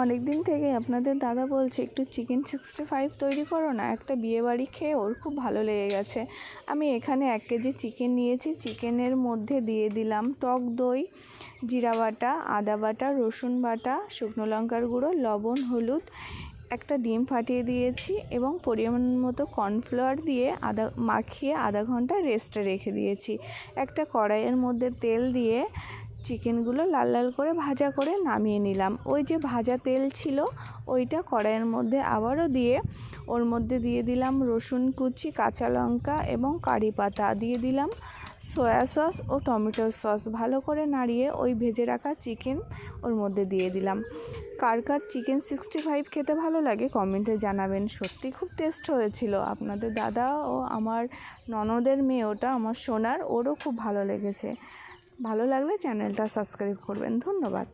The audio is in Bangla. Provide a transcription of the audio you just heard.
অনেক দিন থেকে আপনাদের দাদা বলছে একটু চিকেন 65 তৈরি করো না, একটা বিয়েবাড়ি খেয়ে ওর খুব ভালো লেগে গেছে। আমি এখানে 1 কেজি চিকেন নিয়েছি। চিকেনের মধ্যে দিয়ে দিলাম টক দই, জিরা বাটা, আদা বাটা, রসুন বাটা, শুকনো লঙ্কার গুঁড়ো, লবণ, হলুদ, একটা ডিম ফাটিয়ে দিয়েছি এবং পরিমাণ মতো কর্নফ্লাওয়ার দিয়ে মাখিয়ে আধা ঘন্টা রেস্টে রেখে দিয়েছি। একটা কড়াইয়ের মধ্যে তেল দিয়ে চিকেনগুলো লাল লাল করে ভাজা করে নামিয়ে নিলাম। ওই যে ভাজা তেল ছিল ওইটা কড়াইয়ের মধ্যে আবারও দিয়ে ওর মধ্যে দিয়ে দিলাম রসুন কুচি, কাঁচা লঙ্কা এবং কারি পাতা, দিয়ে দিলাম সয়া সস ও টমেটোর সস। ভালো করে নাড়িয়ে ওই ভেজে রাখা চিকেন ওর মধ্যে দিয়ে দিলাম। কার কার চিকেন 65 খেতে ভালো লাগে কমেন্টে জানাবেন। সত্যি খুব টেস্ট হয়েছিল। আপনাদের দাদা ও আমার ননদের মেয়ে, ওটা আমার সোনার, ওরও খুব ভালো লেগেছে। ভালো লাগলে চ্যানেলটা সাবস্ক্রাইব করবেন। ধন্যবাদ।